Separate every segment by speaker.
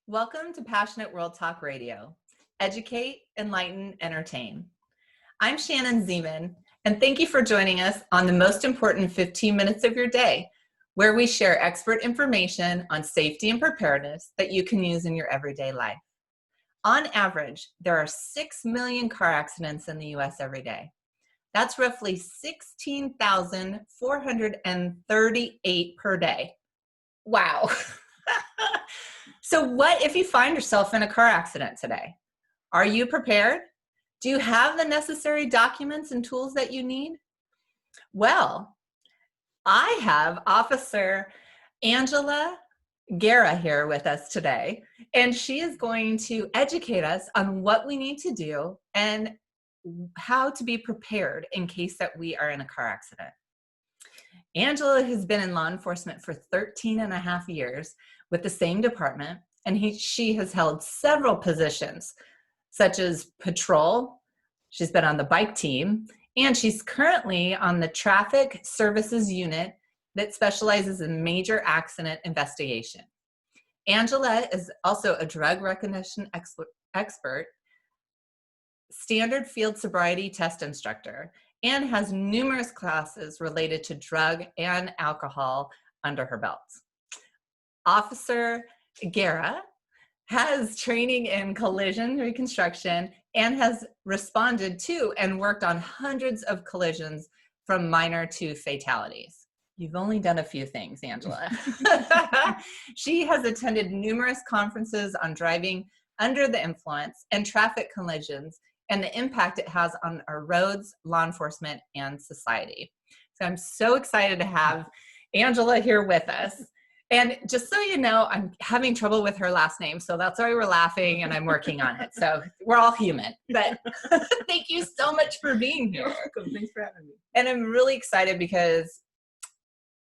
Speaker 1: Welcome to Passionate World Talk Radio. Educate, enlighten, entertain. I'm Shannon Zeman, and thank you for joining us on the most important 15 minutes of your day, where we share expert information on safety and preparedness that you can use in your everyday life. On average, there are 6 million car accidents in the U.S. every day. That's roughly 16,438 per day. Wow. So what if you find yourself in a car accident today? Are you prepared? Do you have the necessary documents and tools that you need? Well, I have Officer Angela Guerra here with us today, and she is going to educate us on what we need to do and how to be prepared in case that we are in a car accident. Angela has been in law enforcement for 13 and a half years with the same department, and she has held several positions, such as patrol. She's been on the bike team, and she's currently on the traffic services unit that specializes in major accident investigation. Angela is also a drug recognition expert, standard Field Sobriety Test Instructor, and has numerous classes related to drug and alcohol under her belt. Officer Guerra has training in collision reconstruction and has responded to and worked on hundreds of collisions from minor to fatalities. You've only done a few things, Angela. She has attended numerous conferences on driving under the influence and traffic collisions and the impact it has on our roads, law enforcement, and society. So I'm so excited to have Angela here with us. And just so you know, I'm having trouble with her last name, so that's why we're laughing and I'm working on it. So we're all human, but thank you so much for being here.
Speaker 2: You're welcome. Thanks for having me.
Speaker 1: And I'm really excited because,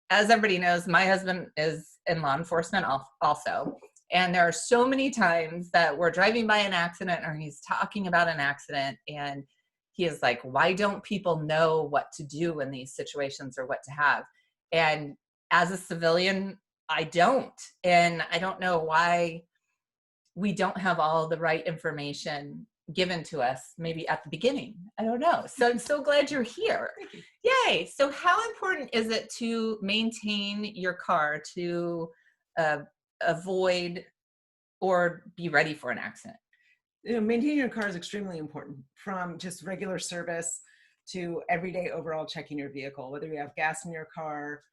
Speaker 1: as everybody knows, my husband is in law enforcement also. And there are so many times that we're driving by an accident or he's talking about an accident and he is like, why don't people know what to do in these situations or what to have? And as a civilian, I don't. And I don't know why we don't have all the right information given to us maybe at the beginning. I don't know. So I'm so glad you're here.
Speaker 2: Thank you.
Speaker 1: Yay. So how important is it to maintain your car to avoid or be ready for an accident?
Speaker 2: Maintaining your car is extremely important, from just regular service to everyday overall checking your vehicle, whether you have gas in your car,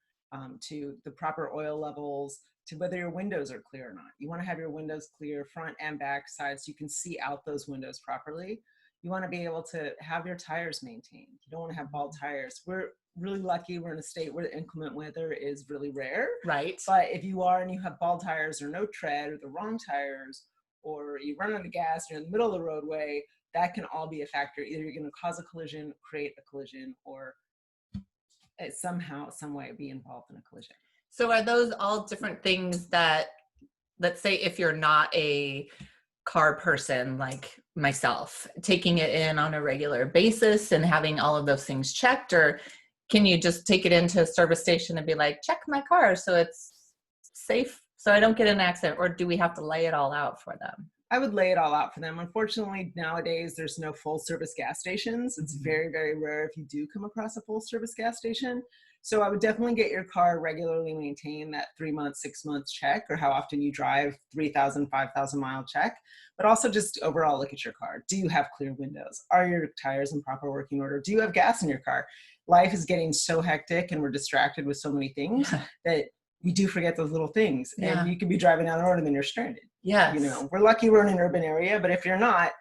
Speaker 2: to the proper oil levels, to whether your windows are clear or not. You want to have your windows clear, front and back sides, so you can see out those windows properly. You want to be able to have your tires maintained. You don't want to have bald tires. We're really lucky we're in a state where the inclement weather is really rare.
Speaker 1: Right.
Speaker 2: But if you are and you have bald tires or no tread or the wrong tires, or you run out of gas, you're in the middle of the roadway, that can all be a factor. Either you're going to cause a collision, create a collision, or somehow, some way be involved in a collision.
Speaker 1: So are those all different things that, let's say if you're not a car person like myself, taking it in on a regular basis and having all of those things checked, or can you just take it into a service station and be like, check my car so it's safe so I don't get in an accident, or do we have to lay it all out for them?
Speaker 2: I would lay it all out for them. Unfortunately, nowadays, there's no full service gas stations. It's very, very rare if you do come across a full service gas station. So I would definitely get your car regularly maintained, that 3 months, 6 months check, or how often you drive, 3,000, 5,000 mile check. But also just overall look at your car. Do you have clear windows? Are your tires in proper working order? Do you have gas in your car? Life is getting so hectic and we're distracted with so many things that we do forget those little things.
Speaker 1: Yeah.
Speaker 2: And you could be driving down the road and then you're stranded.
Speaker 1: Yes.
Speaker 2: You know, we're lucky we're in an urban area, but if you're not,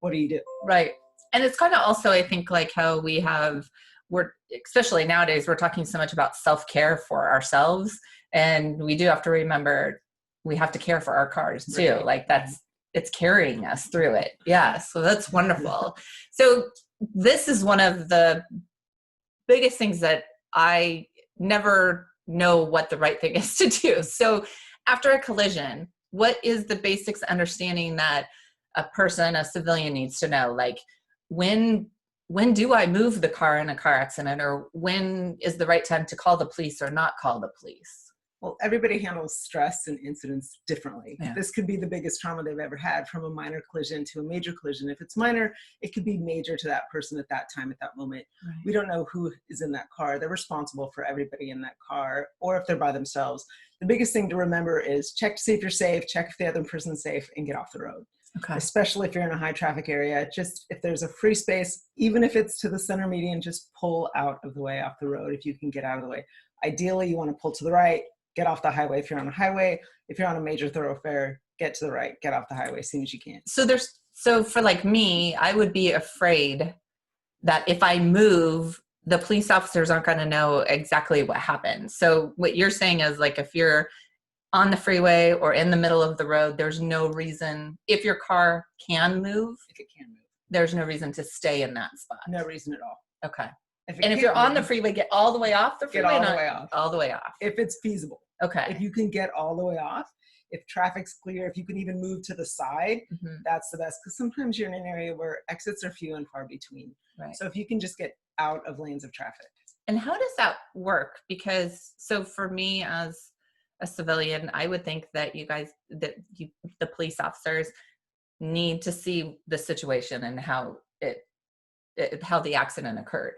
Speaker 2: what do you do?
Speaker 1: Right. And it's kind of also, I think, like how we're, especially nowadays, we're talking so much about self-care for ourselves. And we do have to remember we have to care for our cars too.
Speaker 2: Right.
Speaker 1: Like it's carrying us through it. Yeah. So that's wonderful. So this is one of the biggest things that I never know what the right thing is to do. So after a collision, what is the basics understanding that a person, a civilian, needs to know? Like, when do I move the car in a car accident, or when is the right time to call the police or not call the police?
Speaker 2: Well, everybody handles stress and incidents differently.
Speaker 1: Yeah.
Speaker 2: This could be the biggest trauma they've ever had, from a minor collision to a major collision. If it's minor, it could be major to that person at that time, at that moment.
Speaker 1: Right.
Speaker 2: We don't know who is in that car. They're responsible for everybody in that car, or if they're by themselves. The biggest thing to remember is check to see if you're safe, check if the other person's safe, and get off the road.
Speaker 1: Okay.
Speaker 2: Especially if you're in a high traffic area. Just if there's a free space, even if it's to the center median, just pull out of the way, off the road, if you can get out of the way. Ideally, you want to pull to the right, get off the highway if you're on a highway. If you're on a major thoroughfare, get to the right, get off the highway as soon as you can.
Speaker 1: So for like me, I would be afraid that if I move, the police officers aren't going to know exactly what happened. So what you're saying is, like, if you're on the freeway or in the middle of the road, there's no reason, if your car can move,
Speaker 2: If it can move.
Speaker 1: there's no reason to stay in that spot.
Speaker 2: No reason at all.
Speaker 1: Okay.
Speaker 2: If
Speaker 1: And if you're on the freeway, get all the way off the freeway.
Speaker 2: Get all the way off.
Speaker 1: All the way off.
Speaker 2: If it's feasible.
Speaker 1: Okay.
Speaker 2: If you can get all the way off, if traffic's clear, if you can even move to the side, that's the best. Because sometimes you're in an area where exits are few and far between.
Speaker 1: Right.
Speaker 2: So if you can just get out of lanes of traffic.
Speaker 1: And how does that work? Because, so for me as a civilian, I would think that the police officers need to see the situation and how how the accident occurred.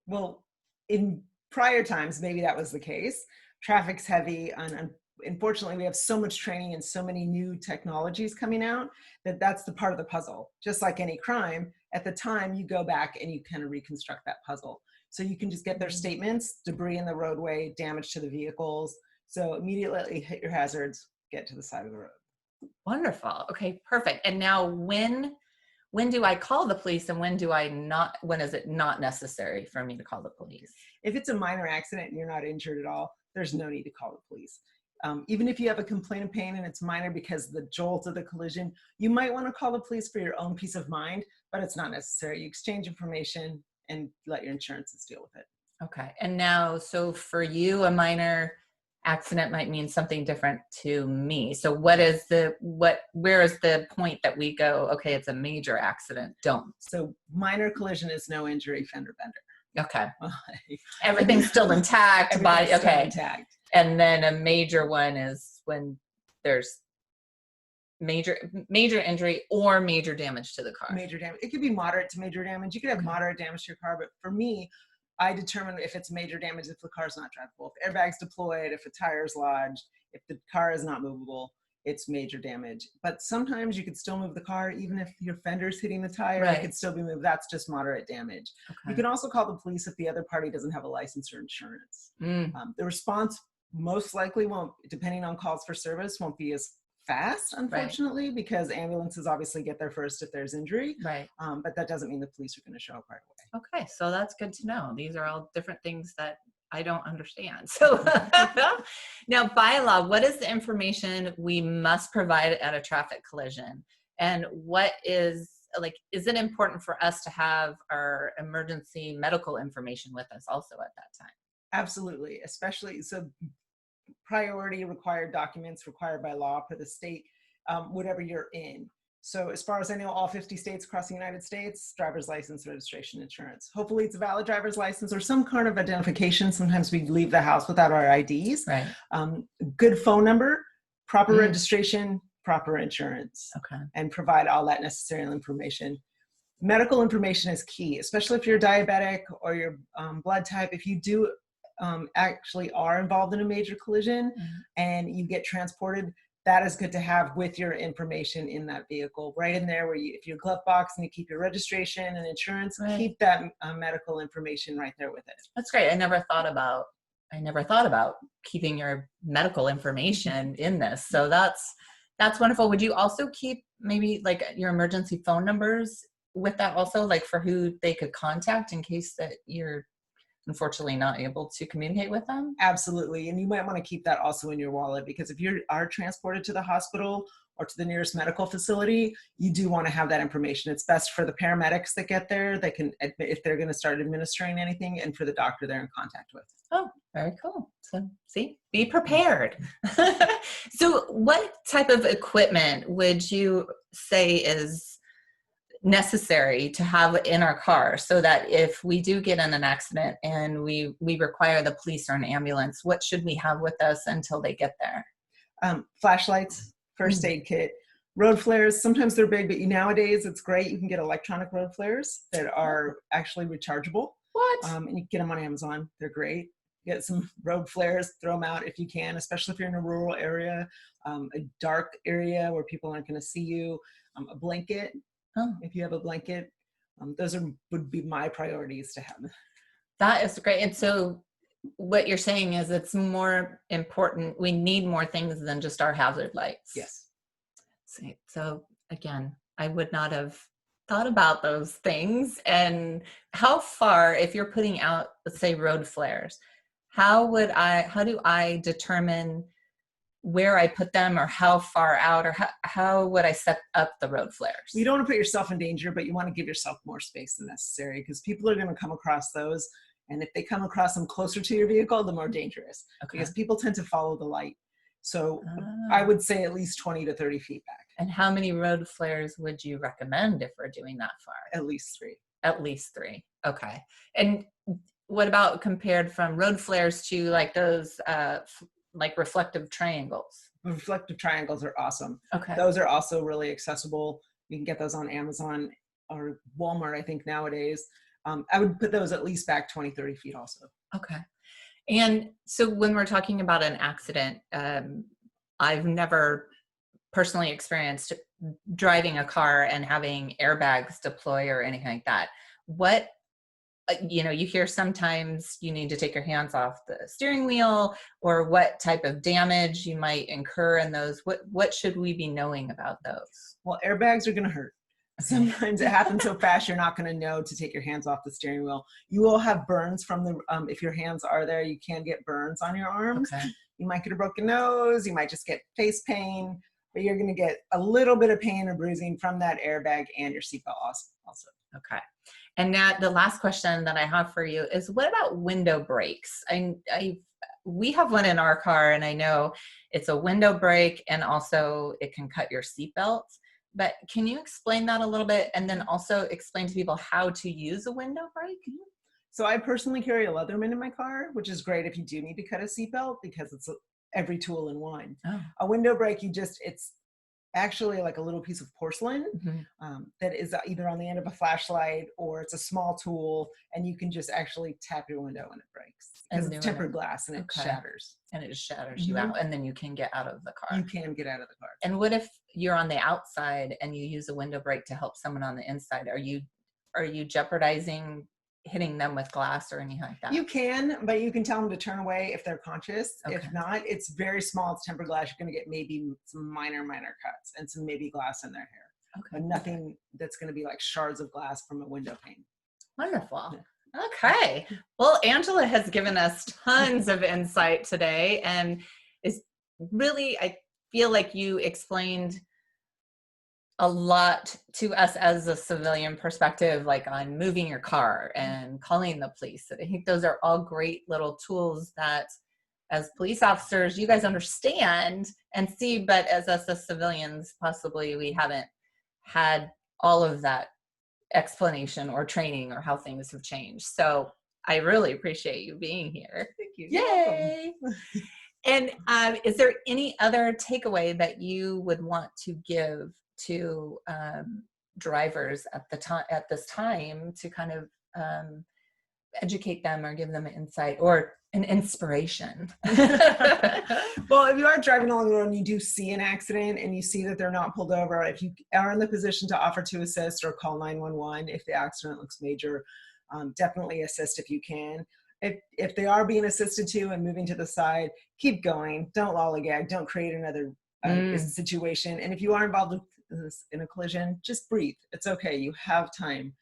Speaker 2: Well, in prior times, maybe that was the case. Traffic's heavy, and unfortunately, we have so much training and so many new technologies coming out that's the part of the puzzle. Just like any crime, at the time, you go back and you kind of reconstruct that puzzle. So you can just get their statements, debris in the roadway, damage to the vehicles. So immediately hit your hazards, get to the side of the road.
Speaker 1: Wonderful. Okay, perfect. And now when do I call the police, and when is it not necessary for me to call the police?
Speaker 2: If it's a minor accident and you're not injured at all, there's no need to call the police. Even if you have a complaint of pain and it's minor because of the jolt of the collision, you might want to call the police for your own peace of mind, but it's not necessary. You exchange information and let your insurances deal with it.
Speaker 1: Okay. And now, so for you, a minor accident might mean something different to me. So where is the point that we go, okay, it's a major accident? Don't.
Speaker 2: So minor collision is no injury, fender bender.
Speaker 1: Okay. Everything's still intact. Body. Okay.
Speaker 2: Still intact.
Speaker 1: And then a major one is when there's major injury or major damage to the car.
Speaker 2: Major damage. It could be moderate to major damage. You could have moderate damage to your car, but for me, I determine if it's major damage if the car's not drivable. If airbag's deployed, if a tire's lodged, if the car is not movable, it's major damage. But sometimes you could still move the car, even if your fender's hitting the tire, it could still be moved. That's just moderate damage. Okay. You can also call the police if the other party doesn't have a license or insurance. The response most likely won't, depending on calls for service, won't be as fast, unfortunately, because ambulances obviously get there first if there's injury.
Speaker 1: Right.
Speaker 2: But that doesn't mean the police are going to show up right away.
Speaker 1: Okay, so that's good to know. These are all different things that I don't understand. So now, by law, what is the information we must provide at a traffic collision? And what is it important for us to have our emergency medical information with us also at that time?
Speaker 2: Absolutely, especially priority required documents required by law for the state, whatever you're in. So as far as I know, all 50 states across the United States, driver's license, registration, insurance. Hopefully it's a valid driver's license or some kind of identification. Sometimes we leave the house without our IDs.
Speaker 1: Right.
Speaker 2: Good phone number, proper registration, proper insurance.
Speaker 1: Okay. And
Speaker 2: provide all that necessary information. Medical information is key, especially if you're diabetic or your blood type. If you do actually are involved in a major collision and you get transported, that is good to have with your information in that vehicle, right in there where if your glove box and you keep your registration and insurance, keep that medical information right there with it. That's
Speaker 1: great. I never thought about keeping your medical information in this. So that's wonderful. Would you also keep maybe like your emergency phone numbers with that also, like for who they could contact in case that you're unfortunately not able to communicate with them?
Speaker 2: Absolutely. And you might want to keep that also in your wallet, because if you are transported to the hospital or to the nearest medical facility, you do want to have that information. It's best for the paramedics that get there. They can, if they're going to start administering anything, and for the doctor they're in contact with.
Speaker 1: Oh, very cool. So see, be prepared. So what type of equipment would you say is necessary to have in our car so that if we do get in an accident and we require the police or an ambulance, what should we have with us until they get there?
Speaker 2: Flashlights, first aid kit, road flares. Sometimes they're big, but nowadays it's great. You can get electronic road flares that are actually rechargeable.
Speaker 1: What?
Speaker 2: And you can get them on Amazon. They're great. Get some road flares, throw them out if you can, especially if you're in a rural area, a dark area where people aren't going to see you. A blanket, if you have a blanket. Those would be my priorities to have.
Speaker 1: That is great. And so what you're saying is it's more important. We need more things than just our hazard lights.
Speaker 2: Yes.
Speaker 1: So again, I would not have thought about those things. And how far, if you're putting out, let's say, road flares, how do I determine where I put them, or how far out, or how would I set up the road flares?
Speaker 2: You don't want to put yourself in danger, but you want to give yourself more space than necessary, because people are going to come across those. And if they come across them closer to your vehicle, the more dangerous, because people tend to follow the light. So I would say at least 20 to 30 feet back.
Speaker 1: And how many road flares would you recommend if we're doing that far?
Speaker 2: At least 3.
Speaker 1: At least 3. Okay. And what about compared from road flares to like those like reflective triangles?
Speaker 2: Reflective triangles are awesome.
Speaker 1: Okay.
Speaker 2: Those are also really accessible. You can get those on Amazon or Walmart, I think, nowadays. I would put those at least back 20, 30 feet also.
Speaker 1: Okay. And so when we're talking about an accident, I've never personally experienced driving a car and having airbags deploy or anything like that. What, you hear sometimes you need to take your hands off the steering wheel, or what type of damage you might incur in those. What should we be knowing about those?
Speaker 2: Well, airbags are going to hurt. Sometimes it happens so fast, you're not going to know to take your hands off the steering wheel. You will have burns from the, if your hands are there, you can get burns on your arms.
Speaker 1: Okay.
Speaker 2: You might get a broken nose. You might just get face pain, but you're going to get a little bit of pain or bruising from that airbag and your seatbelt also.
Speaker 1: Okay. And now the last question that I have for you is, what about window brakes? We have one in our car, and I know it's a window brake, and also it can cut your seatbelt. But can you explain that a little bit, and then also explain to people how to use a window brake?
Speaker 2: So I personally carry a Leatherman in my car, which is great if you do need to cut a seatbelt, because it's every tool in one.
Speaker 1: Oh.
Speaker 2: A window brake, it's actually like a little piece of porcelain that is either on the end of a flashlight, or it's a small tool, and you can just actually tap your window when it breaks, because it's tempered glass and it shatters. And it
Speaker 1: just shatters you out, and then you can get out of the car.
Speaker 2: You can get out of the car.
Speaker 1: And what if you're on the outside and you use a window brake to help someone on the inside? Are you jeopardizing hitting them with glass or anything like that?
Speaker 2: You can, but you can tell them to turn away if they're conscious.
Speaker 1: Okay.
Speaker 2: If not, it's very small. It's tempered glass. You're going to get maybe some minor cuts and some maybe glass in their hair.
Speaker 1: Okay.
Speaker 2: But nothing that's going to be like shards of glass from a window pane.
Speaker 1: Wonderful. Yeah. Okay. Well, Angela has given us tons of insight today, and is really, I feel like you explained a lot to us as a civilian perspective, like on moving your car and calling the police. I think those are all great little tools that as police officers, you guys understand and see, but as us as civilians, possibly we haven't had all of that explanation or training or how things have changed. So I really appreciate you being here.
Speaker 2: Thank you.
Speaker 1: Yay! And is there any other takeaway that you would want to give to drivers at this time to kind of educate them or give them an insight or an inspiration?
Speaker 2: Well, if you are driving along the road and you do see an accident and you see that they're not pulled over, if you are in the position to offer to assist or call 911 if the accident looks major, definitely assist if you can. If they are being assisted to and moving to the side, keep going. Don't lollygag. Don't create another situation. And if you are involved in a collision, just breathe. It's okay. You have time.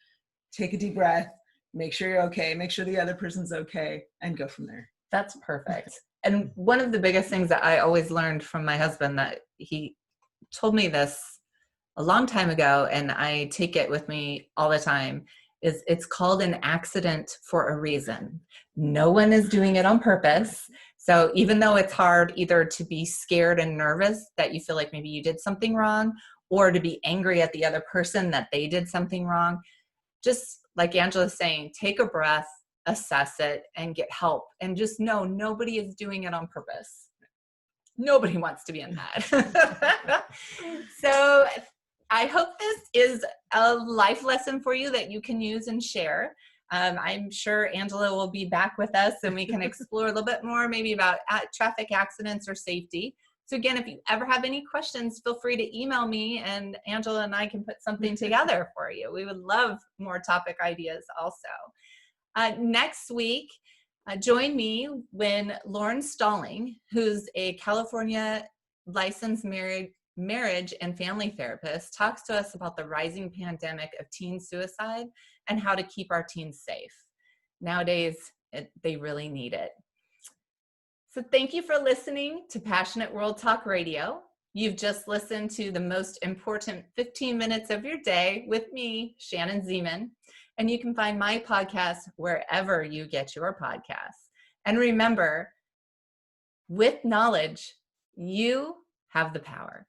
Speaker 2: Take a deep breath. Make sure you're okay. Make sure the other person's okay, and go from there.
Speaker 1: That's perfect. And one of the biggest things that I always learned from my husband, that he told me this a long time ago, and I take it with me all the time, is it's called an accident for a reason. No one is doing it on purpose. So even though it's hard either to be scared and nervous that you feel like maybe you did something wrong, or to be angry at the other person that they did something wrong. Just like Angela's saying, take a breath, assess it, and get help. And just know nobody is doing it on purpose. Nobody wants to be in that. So I hope this is a life lesson for you that you can use and share. I'm sure Angela will be back with us and we can explore a little bit more maybe about traffic accidents or safety. So again, if you ever have any questions, feel free to email me and Angela and I can put something together for you. We would love more topic ideas also. Next week, join me when Lauren Stalling, who's a California licensed marriage and family therapist, talks to us about the rising pandemic of teen suicide and how to keep our teens safe. Nowadays, they really need it. So thank you for listening to Passionate World Talk Radio. You've just listened to the most important 15 minutes of your day with me, Shannon Zeman. And you can find my podcast wherever you get your podcasts. And remember, with knowledge, you have the power.